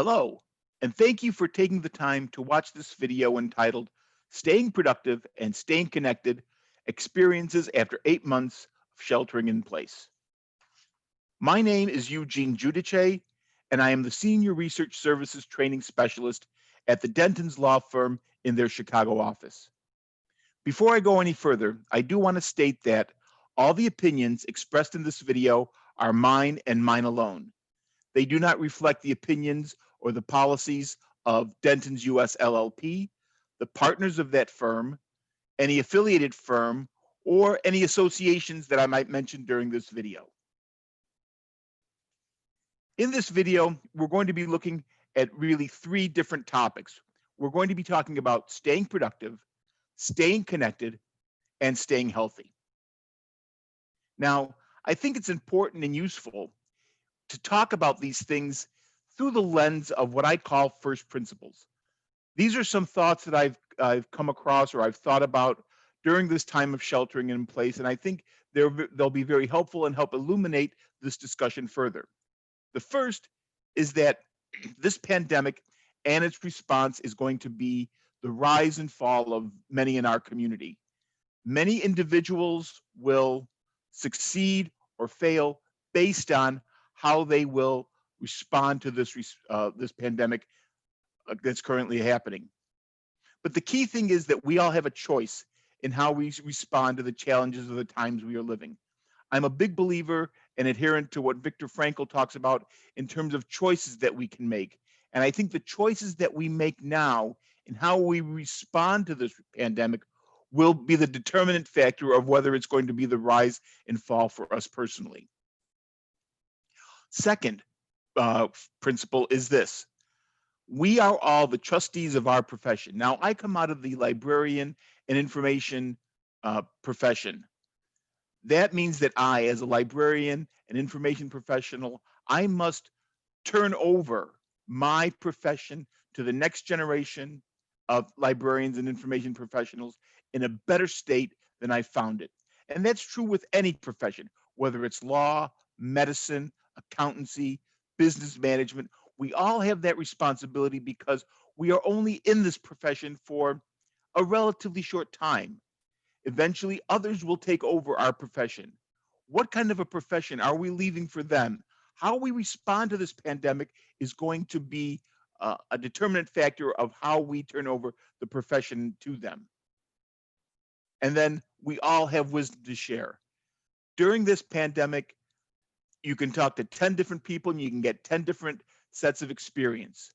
Hello, and thank you for taking the time to watch this video entitled Staying Productive and Staying Connected, Experiences After 8 Months of Sheltering in Place. My name is Eugene Giudice, and I am the Senior Research Services Training Specialist at the Denton's Law Firm in their Chicago office. Before I go any further, I do want to state that all the opinions expressed in this video are mine and mine alone. They do not reflect the opinions or the policies of Denton's US LLP, the partners of that firm, any affiliated firm, or any associations that I might mention during this video. In this video, we're going to be looking at really 3 different topics. We're going to be talking about staying productive, staying connected, and staying healthy. Now, I think it's important and useful to talk about these things through the lens of what I call first principles. These are some thoughts that I've come across or I've thought about during this time of sheltering in place, and I think they'll be very helpful and help illuminate this discussion further. The first is that this pandemic and its response is going to be the rise and fall of many in our community. Many individuals will succeed or fail based on how they will respond to this pandemic that's currently happening. But the key thing is that we all have a choice in how we respond to the challenges of the times we are living. I'm a big believer and adherent to what Viktor Frankl talks about in terms of choices that we can make. And I think the choices that we make now and how we respond to this pandemic will be the determinant factor of whether it's going to be the rise and fall for us personally. Second principle is this: we are all the trustees of our profession. Now, I come out of the librarian and information profession. That means that I, as a librarian and information professional, I must turn over my profession to the next generation of librarians and information professionals in a better state than I found it. And that's true with any profession, whether it's law, medicine, accountancy, business management. We all have that responsibility because we are only in this profession for a relatively short time. Eventually, others will take over our profession. What kind of a profession are we leaving for them? How we respond to this pandemic is going to be a determinant factor of how we turn over the profession to them. And then we all have wisdom to share. During this pandemic, you can talk to 10 different people and you can get 10 different sets of experience.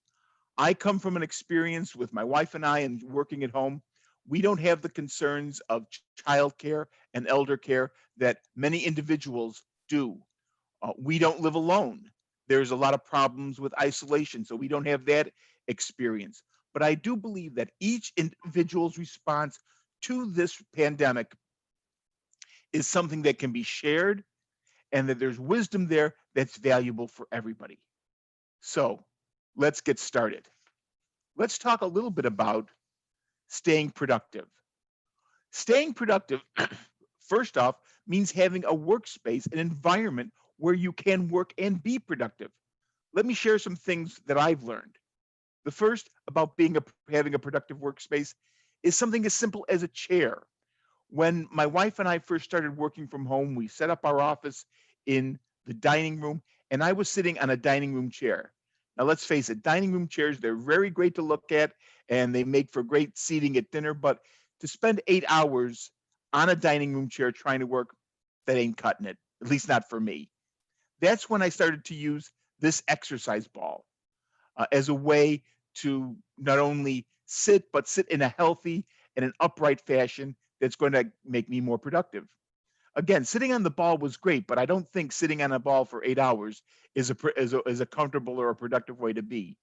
I come from an experience with my wife and I and working at home. We don't have the concerns of childcare and elder care that many individuals do. We don't live alone. There's a lot of problems with isolation, so we don't have that experience. But I do believe that each individual's response to this pandemic is something that can be shared and that there's wisdom there that's valuable for everybody. So let's get started. Let's talk a little bit about staying productive. Staying productive, first off, means having a workspace, an environment where you can work and be productive. Let me share some things that I've learned. The first about having a productive workspace is something as simple as a chair. When my wife and I first started working from home, we set up our office in the dining room, and I was sitting on a dining room chair. Now, let's face it, dining room chairs, they're very great to look at, and they make for great seating at dinner, but to spend 8 hours on a dining room chair trying to work, that ain't cutting it, at least not for me. That's when I started to use this exercise ball as a way to not only sit, but sit in a healthy and an upright fashion that's going to make me more productive. Again, sitting on the ball was great, but I don't think sitting on a ball for 8 hours is a comfortable or a productive way to be.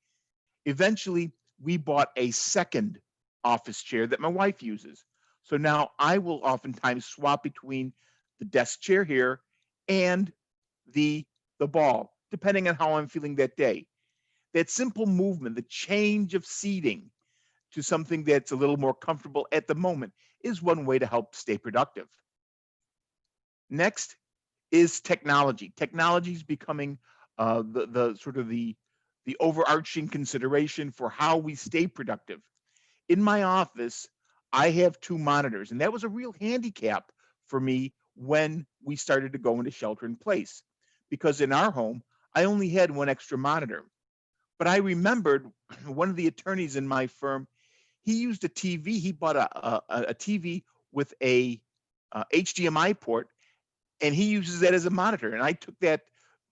Eventually, we bought a second office chair that my wife uses. So now I will oftentimes swap between the desk chair here and the ball, depending on how I'm feeling that day. That simple movement, the change of seating to something that's a little more comfortable at the moment is one way to help stay productive. Next is technology. Technology is becoming the the overarching consideration for how we stay productive. In my office, I have two monitors, and that was a real handicap for me when we started to go into shelter in place. Because in our home, I only had one extra monitor. But I remembered one of the attorneys in my firm, he used a TV. He bought a TV with a HDMI port, and he uses that as a monitor. And I took that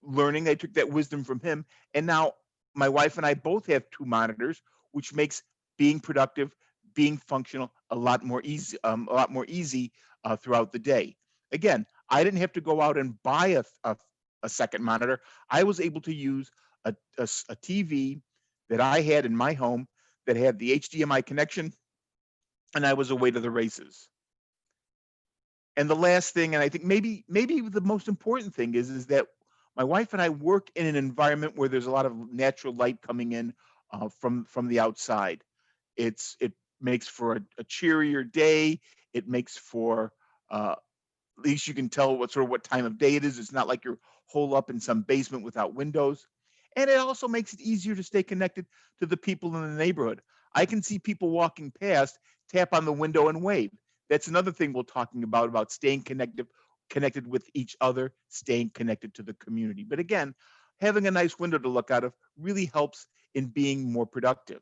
learning, I took that wisdom from him, and now my wife and I both have two monitors, which makes being productive, being functional a lot more easy throughout the day. Again, I didn't have to go out and buy a second monitor. I was able to use a TV that I had in my home that had the HDMI connection, and I was away to the races. And the last thing, and I think maybe the most important thing is that my wife and I work in an environment where there's a lot of natural light coming in from the outside. It makes for a cheerier day. It makes for at least you can tell what time of day it is. It's not like you're holed up in some basement without windows. And it also makes it easier to stay connected to the people in the neighborhood. I can see people walking past, tap on the window and wave. That's another thing we're talking about staying connected with each other, staying connected to the community. But again, having a nice window to look out of really helps in being more productive.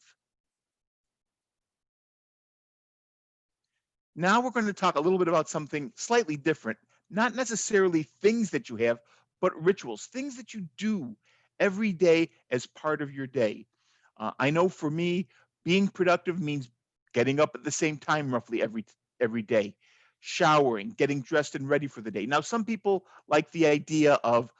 Now we're going to talk a little bit about something slightly different, not necessarily things that you have, but rituals, things that you do every day as part of your day. I know for me, being productive means getting up at the same time roughly every day, showering, getting dressed and ready for the day. Now, some people like the idea of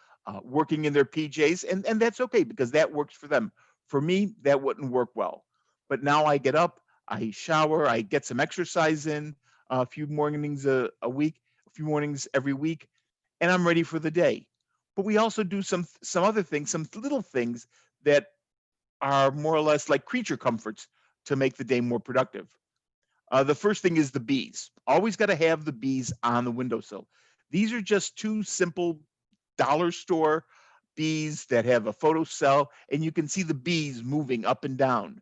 working in their PJs, and that's okay because that works for them. For me, that wouldn't work well. But now I get up, I shower, I get some exercise in a few mornings a week, a few mornings every week, and I'm ready for the day. But we also do some other things, some little things that are more or less like creature comforts to make the day more productive. The first thing is the bees. Always got to have the bees on the windowsill. These are just two simple dollar store bees that have a photo cell, and you can see the bees moving up and down.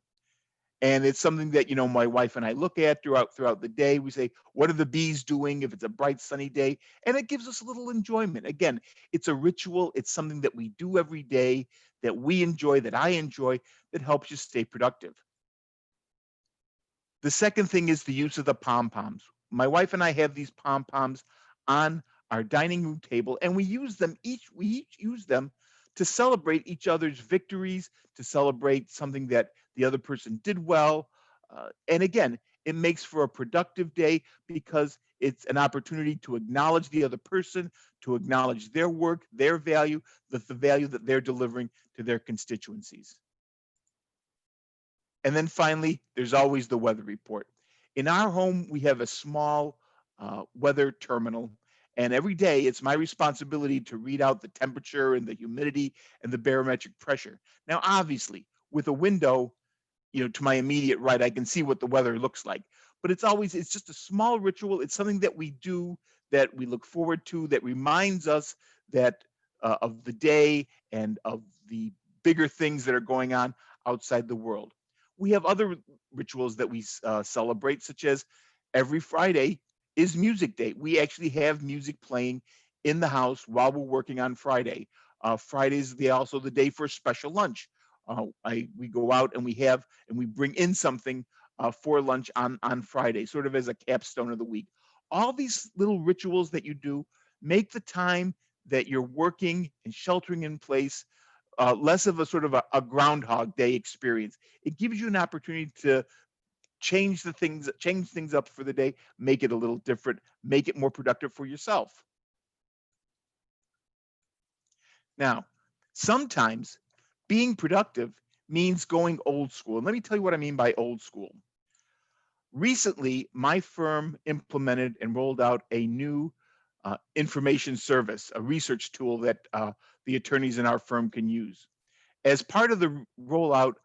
And it's something that my wife and I look at throughout the day. We say, what are the bees doing if it's a bright sunny day? And it gives us a little enjoyment. Again, it's a ritual. It's something that we do every day, that we enjoy, that I enjoy, that helps you stay productive. The second thing is the use of the pom poms. My wife and I have these pom poms on our dining room table, and we each use them to celebrate each other's victories, to celebrate something that the other person did well. And again, it makes for a productive day because it's an opportunity to acknowledge the other person, to acknowledge their work, their value, the value that they're delivering to their constituencies. And then finally, there's always the weather report. In our home, we have a small weather terminal. And every day, it's my responsibility to read out the temperature and the humidity and the barometric pressure. Now, obviously, with a window, to my immediate right, I can see what the weather looks like. But it's just a small ritual. It's something that we do, that we look forward to, that reminds us that of the day and of the bigger things that are going on outside the world. We have other rituals that we celebrate, such as every Friday is music day. We actually have music playing in the house while we're working on Friday. Fridays also the day for a special lunch. We go out and we bring in something for lunch on Friday, sort of as a capstone of the week. All these little rituals that you do make the time that you're working and sheltering in place less of a sort of a Groundhog Day experience. It gives you an opportunity to change things up for the day, make it a little different, make it more productive for yourself. Now, sometimes being productive means going old school. And let me tell you what I mean by old school. Recently, my firm implemented and rolled out a new information service, a research tool that the attorneys in our firm can use. As part of the rollout,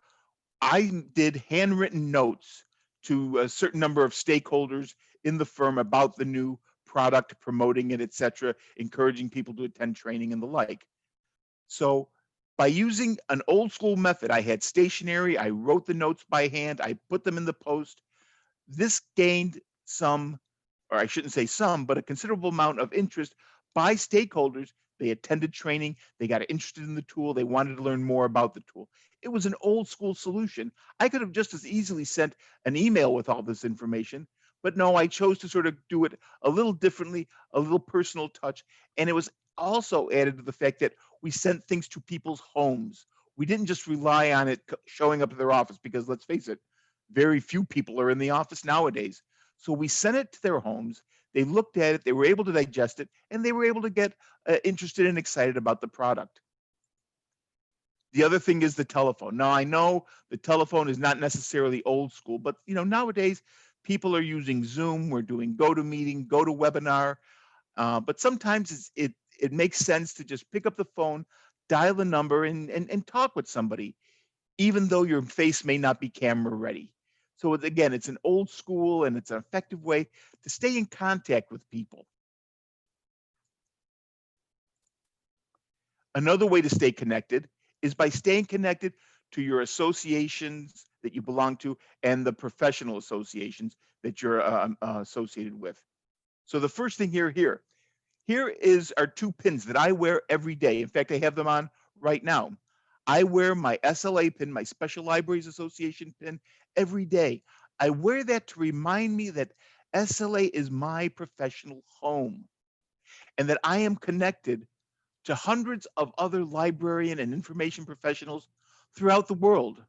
I did handwritten notes to a certain number of stakeholders in the firm about the new product, promoting it, etc., encouraging people to attend training and the like. So By using an old school method, I had stationery, I wrote the notes by hand, I put them in the post. This gained some, or I shouldn't say some, but a considerable amount of interest by stakeholders. They attended training, they got interested in the tool, they wanted to learn more about the tool. It was an old school solution. I could have just as easily sent an email with all this information, but no, I chose to sort of do it a little differently, a little personal touch. And it was also added to the fact that we sent things to people's homes. We didn't just rely on it showing up at their office because let's face it, very few people are in the office nowadays. So we sent it to their homes. They looked at it, they were able to digest it, and they were able to get interested and excited about the product. The other thing is the telephone. Now I know the telephone is not necessarily old school, but nowadays people are using Zoom. We're doing GoToMeeting, GoToWebinar, but sometimes it makes sense to just pick up the phone, dial a number, and talk with somebody, even though your face may not be camera ready. So again, it's an old school and it's an effective way to stay in contact with people. Another way to stay connected is by staying connected to your associations that you belong to and the professional associations that you're associated with. So the first thing here is our two pins that I wear every day. In fact, I have them on right now. I wear my SLA pin, my Special Libraries Association pin, every day. I wear that to remind me that SLA is my professional home and that I am connected to hundreds of other librarian and information professionals throughout the world.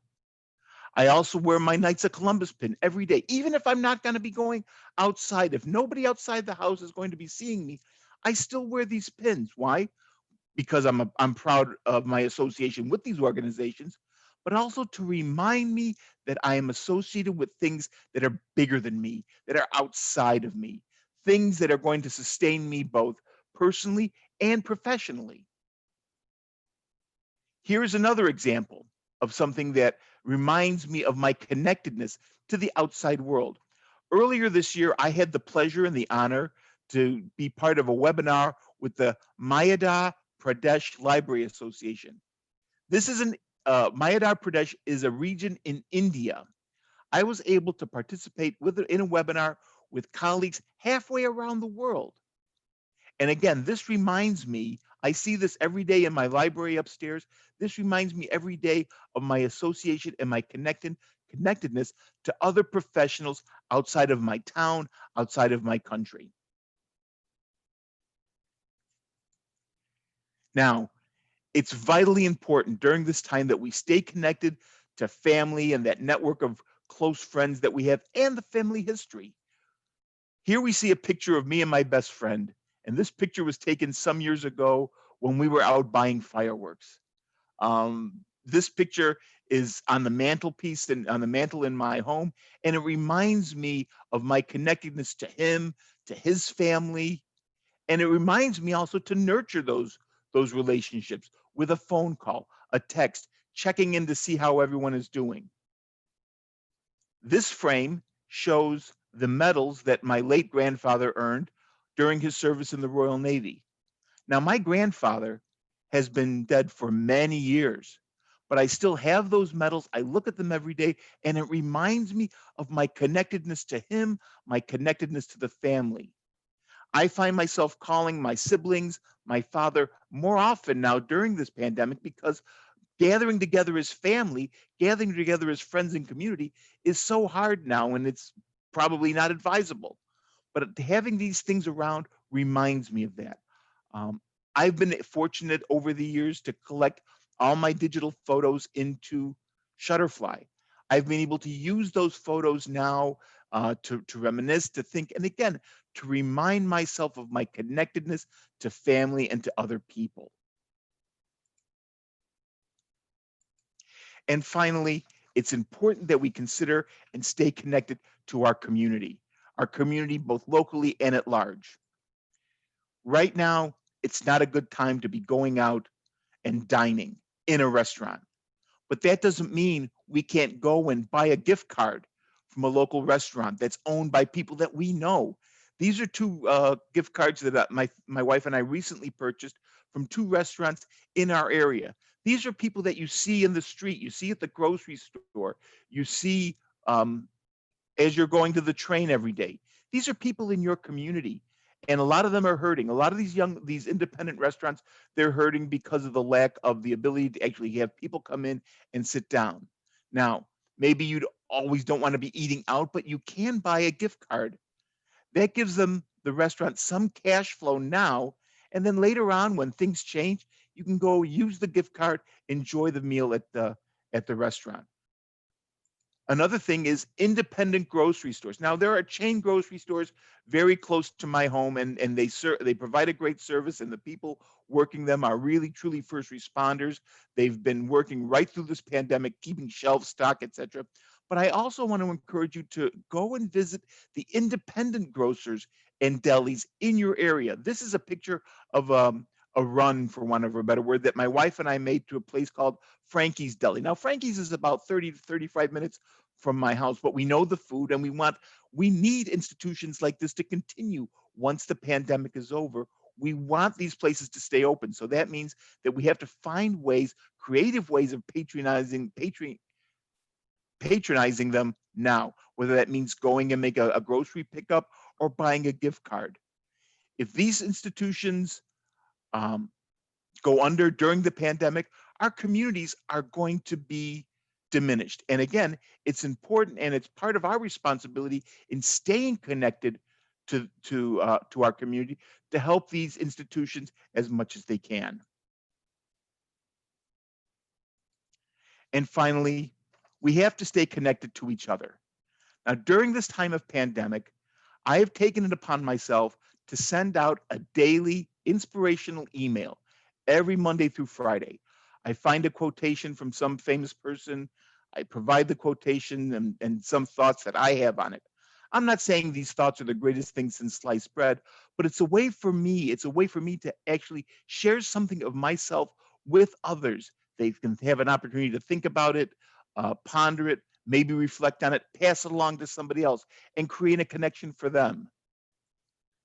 I also wear my Knights of Columbus pin every day, even if I'm not going to be going outside. If nobody outside the house is going to be seeing me, I still wear these pins. Why? Because I'm proud of my association with these organizations, but also to remind me that I am associated with things that are bigger than me, that are outside of me, things that are going to sustain me both personally and professionally. Here's another example of something that reminds me of my connectedness to the outside world. Earlier this year, I had the pleasure and the honor to be part of a webinar with the Madhya Pradesh Library Association. This is Madhya Pradesh is a region in India. I was able to participate in a webinar with colleagues halfway around the world. And again, this reminds me, I see this every day in my library upstairs. This reminds me every day of my association and my connectedness to other professionals outside of my town, outside of my country. Now, it's vitally important during this time that we stay connected to family and that network of close friends that we have and the family history. Here we see a picture of me and my best friend. And this picture was taken some years ago when we were out buying fireworks. This picture is on the mantelpiece and on the mantle in my home. And it reminds me of my connectedness to him, to his family. And it reminds me also to nurture those relationships with a phone call, a text, checking in to see how everyone is doing. This frame shows the medals that my late grandfather earned during his service in the Royal Navy. Now, my grandfather has been dead for many years, but I still have those medals. I look at them every day, and it reminds me of my connectedness to him, my connectedness to the family. I find myself calling my siblings, my father more often now during this pandemic because gathering together as family, gathering together as friends and community is so hard now, and it's probably not advisable. But having these things around reminds me of that. Um, I've been fortunate over the years to collect all my digital photos into Shutterfly. I've been able to use those photos now to reminisce, to think, and again, to remind myself of my connectedness to family and to other people. And finally, it's important that we consider and stay connected to our community both locally and at large. Right now, it's not a good time to be going out and dining in a restaurant. But that doesn't mean we can't go and buy a gift card from a local restaurant that's owned by people that we know. These are two gift cards that my wife and I recently purchased from two restaurants in our area. These are people that you see in the street, you see at the grocery store, you see um, as you're going to the train every day. These are people in your community, and a lot of them are hurting. A lot of these independent restaurants, they're hurting because of the lack of the ability to actually have people come in and sit down. Now, maybe you always don't want to be eating out, but you can buy a gift card. That gives them, the restaurant, some cash flow now, and then later on when things change, you can go use the gift card, enjoy the meal at the restaurant. Another thing is independent grocery stores. Now there are chain grocery stores very close to my home, and they provide a great service, and the people working them are really truly first responders. They've been working right through this pandemic, keeping shelves stocked, etc. But I also want to encourage you to go and visit the independent grocers and delis in your area. This is a picture of a run, for want of a better word, that my wife and I made to a place called Frankie's Deli. Now, Frankie's is about 30 to 35 minutes from my house, but we know the food, and we need institutions like this to continue once the pandemic is over. We want these places to stay open. So that means that we have to find ways, creative ways of patronizing them now, whether that means going and make a grocery pickup or buying a gift card. If these institutions um, go under during the pandemic, our communities are going to be diminished. And again, it's important, and it's part of our responsibility in staying connected to our community to help these institutions as much as they can. And finally, we have to stay connected to each other. Now, during this time of pandemic, I have taken it upon myself to send out a daily inspirational email every Monday through Friday. I find a quotation from some famous person. I provide the quotation and some thoughts that I have on it. I'm not saying these thoughts are the greatest thing since sliced bread, but it's a way for me to actually share something of myself with others. They can have an opportunity to think about it, ponder it, maybe reflect on it, pass it along to somebody else, and create a connection for them.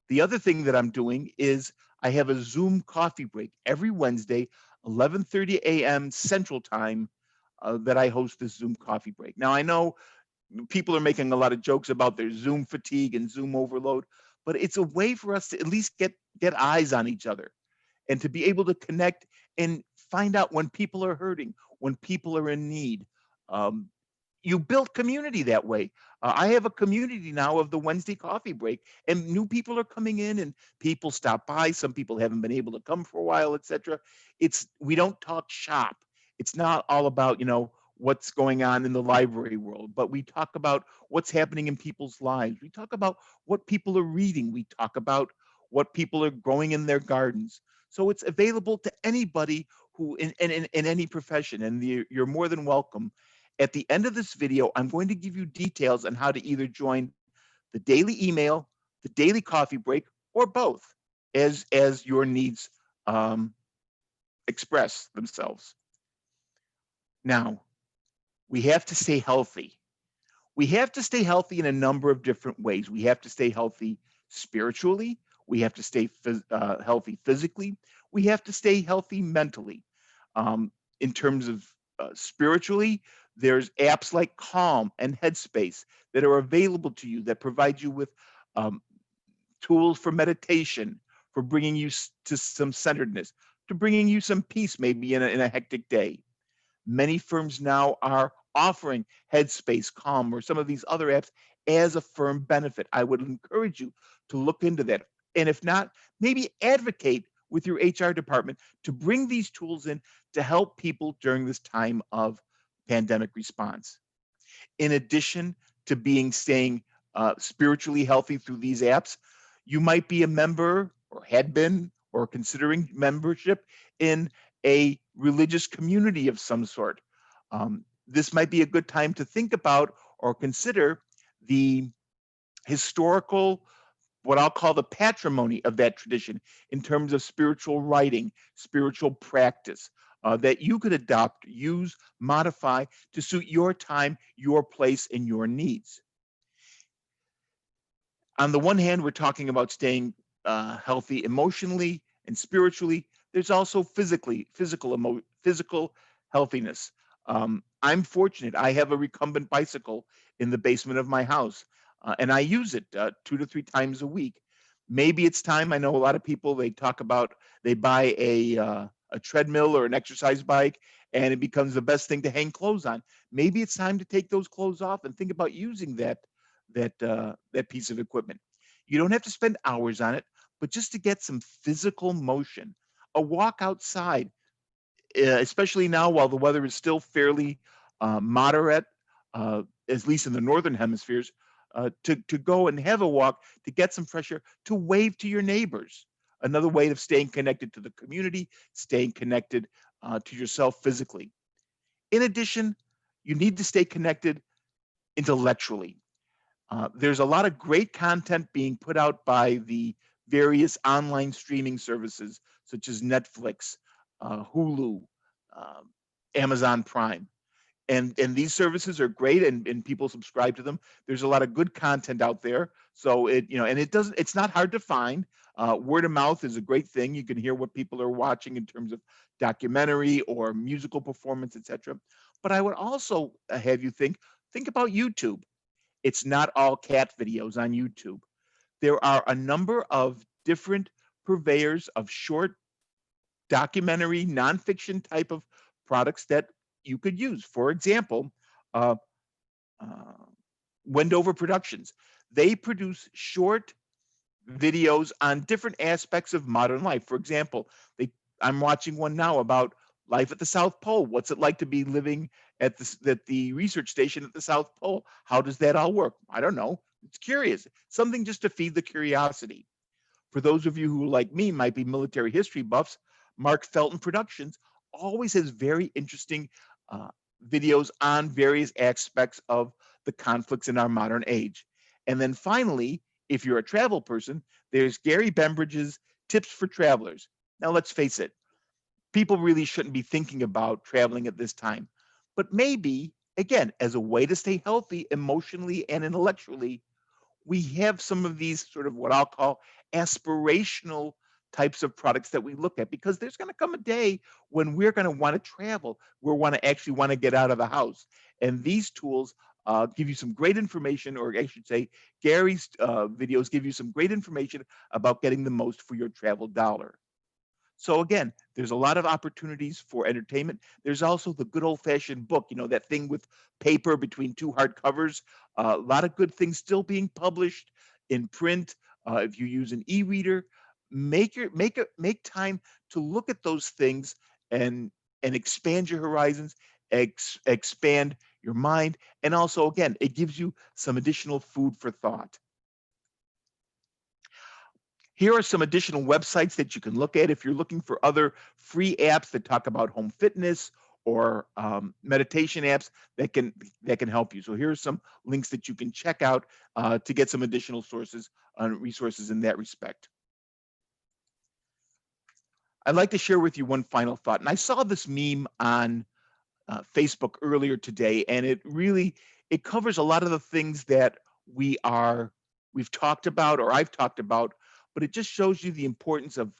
The other thing that I'm doing is I have a Zoom coffee break every Wednesday, 11:30 a.m. Central Time, that I host this Zoom coffee break. Now, I know people are making a lot of jokes about their Zoom fatigue and Zoom overload, but it's a way for us to at least get eyes on each other and to be able to connect and find out when people are hurting, when people are in need. Um, you build community that way. I have a community now of the Wednesday coffee break, and new people are coming in, and people stop by. Some people haven't been able to come for a while, etc. We don't talk shop. It's not all about what's going on in the library world, but we talk about what's happening in people's lives. We talk about what people are reading. We talk about what people are growing in their gardens. So it's available to anybody who in any profession, and you're more than welcome. At the end of this video, I'm going to give you details on how to either join the daily email, the daily coffee break, or both as your needs express themselves. Now, we have to stay healthy. We have to stay healthy in a number of different ways. We have to stay healthy spiritually. We have to stay healthy physically. We have to stay healthy mentally. In terms of spiritually, there's apps like Calm and Headspace that are available to you that provide you with um, tools for meditation, for bringing you to some centeredness, to bringing you some peace maybe in a hectic day. Many firms now are offering Headspace, Calm, or some of these other apps as a firm benefit. I would encourage you to look into that. And if not, maybe advocate with your HR department to bring these tools in to help people during this time of pandemic response. In addition to staying spiritually healthy through these apps, you might be a member or had been or considering membership in a religious community of some sort. This might be a good time to think about or consider the historical, what I'll call the patrimony of that tradition in terms of spiritual writing, spiritual practice, that you could adopt, use, modify to suit your time, your place, and your needs. On the one hand, we're talking about staying healthy emotionally and spiritually. There's also physical healthiness. I'm fortunate. I have a recumbent bicycle in the basement of my house, and I use it 2 to 3 times a week. Maybe it's time. I know a lot of people, they talk about, they buy a treadmill or an exercise bike, and it becomes the best thing to hang clothes on. Maybe it's time to take those clothes off and think about using that piece of equipment. You don't have to spend hours on it, but just to get some physical motion, a walk outside, especially now while the weather is still fairly moderate, at least in the northern hemispheres, to go and have a walk, to get some fresh air, to wave to your neighbors. Another way of staying connected to the community, staying connected to yourself physically. In addition, you need to stay connected intellectually. There's a lot of great content being put out by the various online streaming services such as Netflix, Hulu, um, Amazon Prime. And these services are great, and people subscribe to them. There's a lot of good content out there. So and it's not hard to find. Word of mouth is a great thing. You can hear what people are watching in terms of documentary or musical performance, etc. But I would also have you think about YouTube. It's not all cat videos on YouTube. There are a number of different purveyors of short documentary, nonfiction type of products that you could use. For example, uh, uh, Wendover Productions. They produce short videos on different aspects of modern life. For example, I'm watching one now about life at the South Pole. What's it like to be living at the research station at the South Pole? How does that all work? I don't know. It's curious. Something just to feed the curiosity. For those of you who, like me, might be military history buffs, Mark Felton Productions always has very interesting uh, videos on various aspects of the conflicts in our modern age. And then finally, if you're a travel person, there's Gary Bembridge's Tips for Travelers. Now, let's face it, people really shouldn't be thinking about traveling at this time. But maybe, again, as a way to stay healthy emotionally and intellectually, we have some of these sort of what I'll call aspirational types of products that we look at, because there's going to come a day when we're going to want to travel. We're want to actually want to get out of the house. And these tools give you some great information, or I should say, Gary's videos give you some great information about getting the most for your travel dollar. So again, there's a lot of opportunities for entertainment. There's also the good old fashioned book, that thing with paper between two hard covers. A lot of good things still being published in print. If you use an e-reader, make time to look at those things and expand your horizons, expand your mind, and also again, it gives you some additional food for thought. Here are some additional websites that you can look at if you're looking for other free apps that talk about home fitness or meditation apps that can help you. So here are some links that you can check out to get some additional sources and resources in that respect. I'd like to share with you one final thought, and I saw this meme on Facebook earlier today, and it covers a lot of the things that we've talked about, or I've talked about, but it just shows you the importance of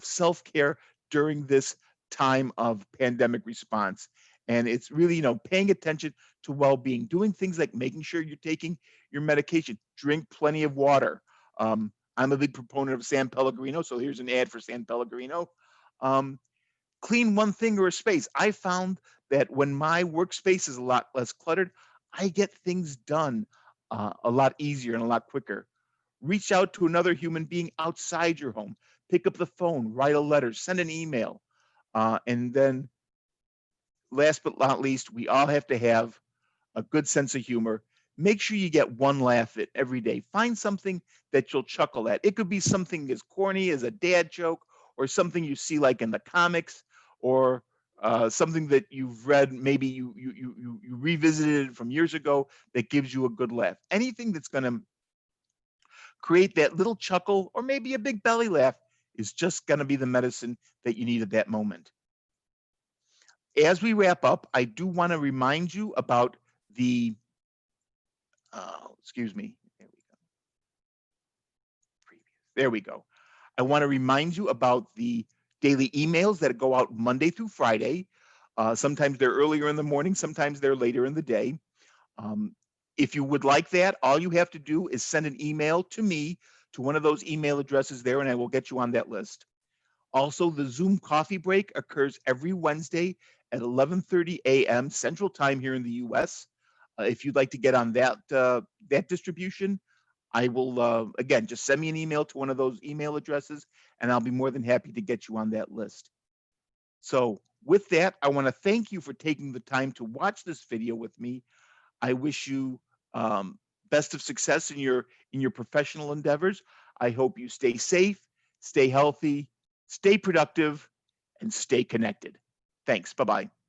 self-care during this time of pandemic response. And it's really, paying attention to well-being, doing things like making sure you're taking your medication, drink plenty of water. I'm a big proponent of San Pellegrino, so here's an ad for San Pellegrino. Um, Clean one thing or a space. I found that when my workspace is a lot less cluttered, I get things done a lot easier and a lot quicker. Reach out to another human being outside your home. Pick up the phone, write a letter, send an email. And then last but not least, we all have to have a good sense of humor. Make sure you get one laugh at every day. Find something that you'll chuckle at. It could be something as corny as a dad joke, or something you see like in the comics, or something that you've read. Maybe you revisited it from years ago that gives you a good laugh. Anything that's going to create that little chuckle or maybe a big belly laugh is just going to be the medicine that you need at that moment. As we wrap up, I do want to remind you about the excuse me. There we go. There we go. I want to remind you about the daily emails that go out Monday through Friday. Sometimes they're earlier in the morning, sometimes they're later in the day. Um, if you would like that, all you have to do is send an email to me to one of those email addresses there, and I will get you on that list. Also, the Zoom coffee break occurs every Wednesday at 11:30 a.m. Central Time here in the U.S. If you'd like to get on that distribution, I will again just send me an email to one of those email addresses, and I'll be more than happy to get you on that list. So, with that, I want to thank you for taking the time to watch this video with me. I wish you best of success in your professional endeavors. I hope you stay safe, stay healthy, stay productive, and stay connected. Thanks. Bye-bye.